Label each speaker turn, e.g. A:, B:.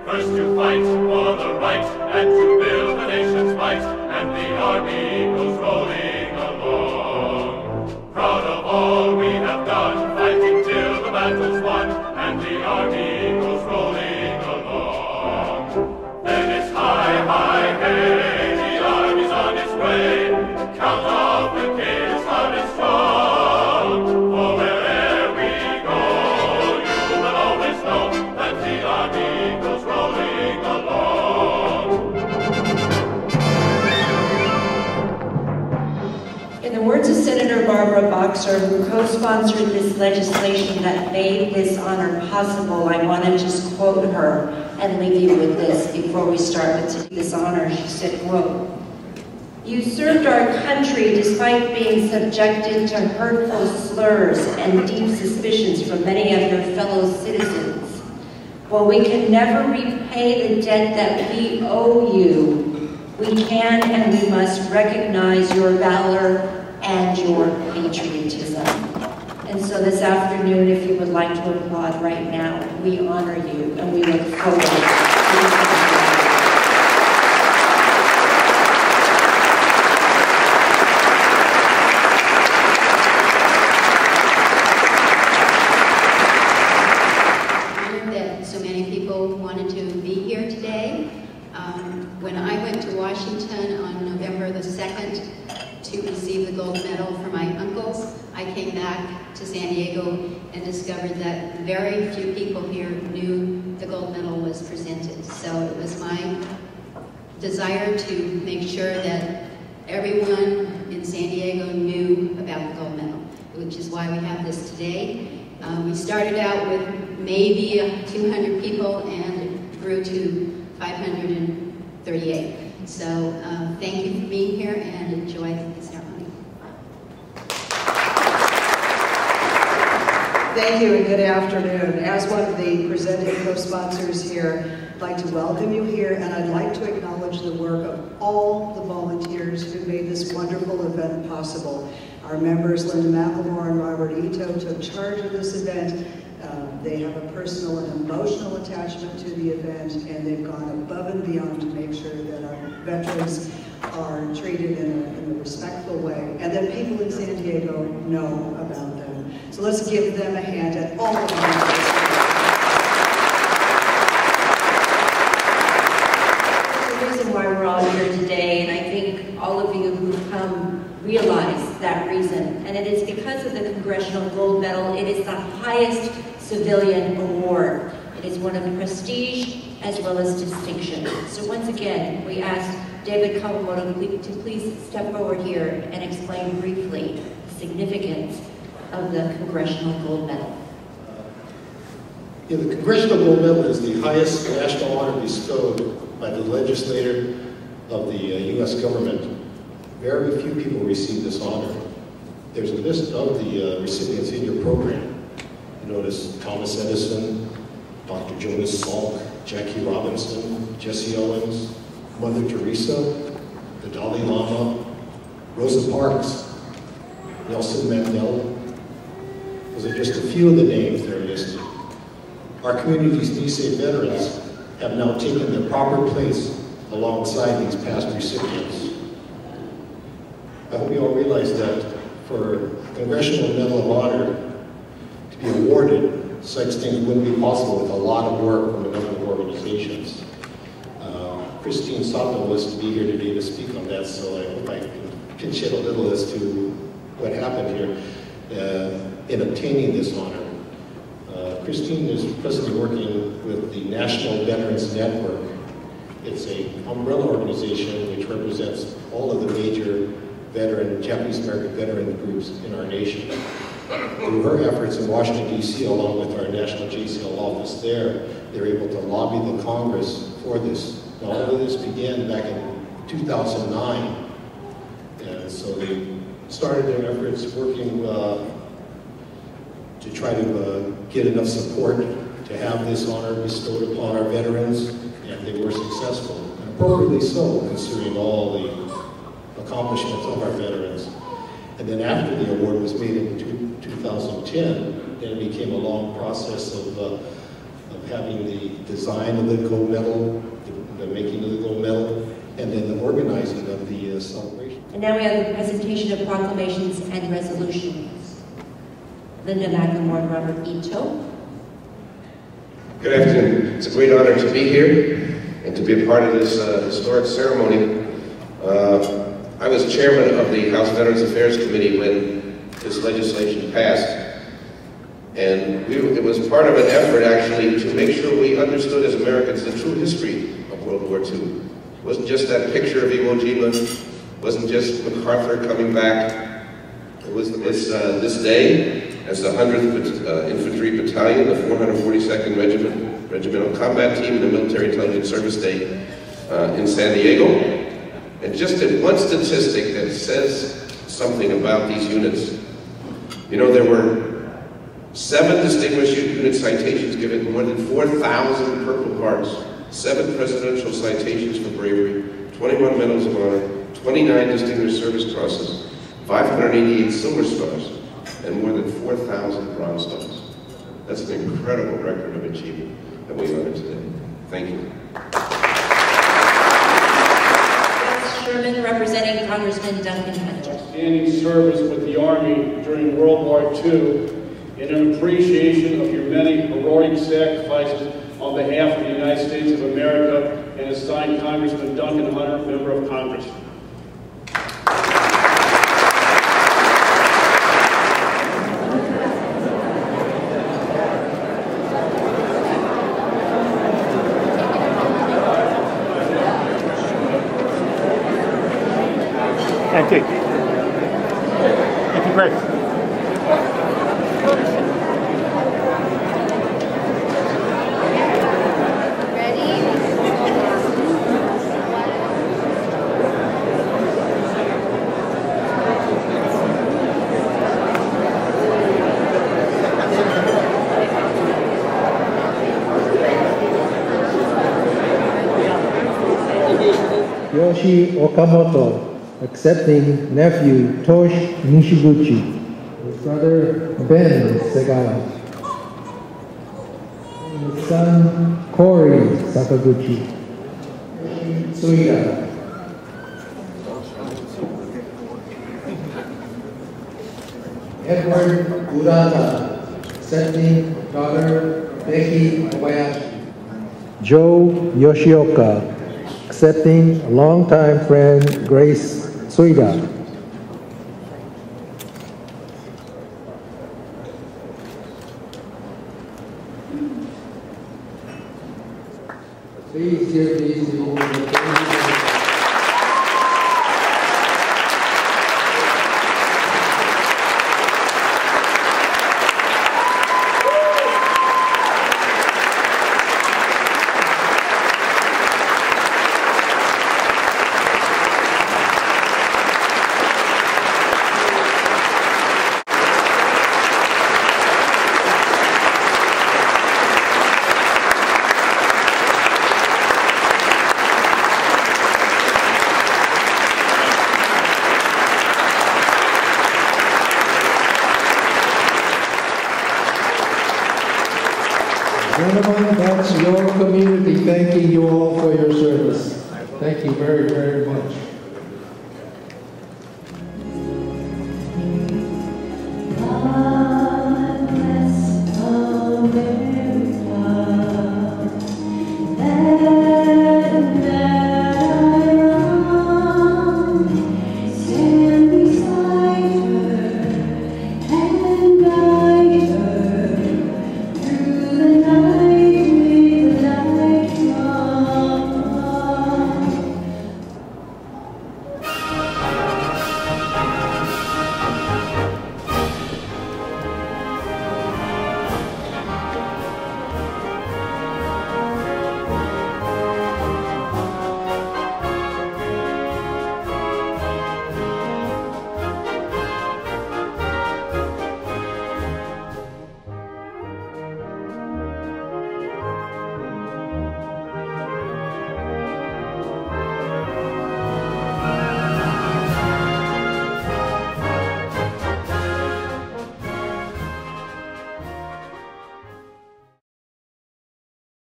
A: First to fight for the right and to build the nation's might, and the army goes rolling along. Proud of all we have done, fighting till the battle's won, and the army goes rolling along. Then it's hi, hi, hey, the army's on its way. Count off the kids, hard and strong. For wherever we go, you will always know that the army goes rolling along.
B: In the words of Senator Barbara Boxer, who co-sponsored this legislation that made this honor possible, I want to just quote her and leave you with this before we start with this honor. She said, quote, "You served our country despite being subjected to hurtful slurs and deep suspicions from many of your fellow citizens. While we can never repay the debt that we owe you, we can and we must recognize your valor and your patriotism." And so this afternoon, if you would like to applaud right now, we honor you and we look forward to this.
C: Wanted to be here today. When I went to Washington on November the 2nd to receive the gold medal for my uncles, I came back to San Diego and discovered that very few people here knew the gold medal was presented. So it was my desire to make sure that everyone in San Diego knew about the gold medal, which is why we have this today. We started out with maybe 200 people and it grew to 538. So thank you for being here and enjoy the ceremony.
D: Thank you and good afternoon. As one of the presenting co-sponsors here, I'd like to welcome you here and I'd like to acknowledge the work of all the volunteers who made this wonderful event possible. Our members, Linda McLemore and Robert Ito, took charge of this event. They have a personal and emotional attachment to the event, and they've gone above and beyond to make sure that our veterans are treated in a respectful way, and that people in San Diego know about them. So let's give them a hand at all of them.
B: There's a reason why we're all here today, and I think all of you who've come realize that reason, and it is because of the Congressional Gold Medal. It is the highest civilian award. It is one of prestige as well as distinction. So once again, we ask David Kawamoto to please step forward here and explain briefly the significance of the Congressional Gold Medal.
E: The Congressional Gold Medal is the highest national honor bestowed by the legislator of the U.S. government. Very few people receive this honor. There's a list of the recipients in your program. You notice Thomas Edison, Dr. Jonas Salk, Jackie Robinson, Jesse Owens, Mother Teresa, the Dalai Lama, Rosa Parks, Nelson Mandela. Those are just a few of the names that are listed. Our community's D.C. veterans have now taken their proper place alongside these past recipients. I hope you all realize that for Congressional Medal of Honor to be awarded, such things wouldn't be possible with a lot of work from a number of organizations. Christine Sato was to be here today to speak on that, so I hope I can pinch it a little as to what happened here in obtaining this honor. Christine is presently working with the National Veterans Network. It's an umbrella organization which represents all of the major Japanese American veteran groups in our nation. Through her efforts in Washington, D.C., along with our National JCL office there, they're able to lobby the Congress for this. Now, all of this began back in 2009, and so they started their efforts working to try to get enough support to have this honor bestowed upon our veterans, and they were successful, and appropriately so, considering all the accomplishments of our veterans. And then after the award was made in 2010, then it became a long process of of having the design of the gold medal, the making of the gold medal, and then the organizing of the celebration.
B: And now we have the presentation of proclamations and resolutions. Linda McLemore, Robert E. Tope.
F: Good afternoon. It's a great honor to be here and to be a part of this historic ceremony. I was chairman of the House Veterans Affairs Committee when this legislation passed. And it was part of an effort, actually, to make sure we understood as Americans the true history of World War II. It wasn't just that picture of Iwo Jima. It wasn't just MacArthur coming back. It was this day, as the 100th Infantry Battalion, the 442nd Regimental Combat Team, and the Military Intelligence Service Day in San Diego. And just one statistic that says something about these units. You know, there were 7 distinguished unit citations given, more than 4,000 Purple Hearts, 7 presidential citations for bravery, 21 Medals of Honor, 29 Distinguished Service Crosses, 588 Silver Stars, and more than 4,000 Bronze Stars. That's an incredible record of achievement that we honor today. Thank you.
B: Sherman, representing Congressman Duncan Hunter.
G: Outstanding service with the Army during World War II in an appreciation of your many heroic sacrifices on behalf of the United States of America, and is signed Congressman Duncan Hunter, Member of Congress.
H: Thank you. Thank you, Greg.
I: Yoshi Okamoto, accepting nephew Tosh Nishiguchi, his brother Ben Segala, and his son Corey Sakaguchi, Suida. Edward Urata, accepting daughter Becky Kobayashi. Joe Yoshioka, accepting longtime friend Grace Suida. Please give these people Gentlemen, that's your community thanking you all for your service. Thank you very, very much.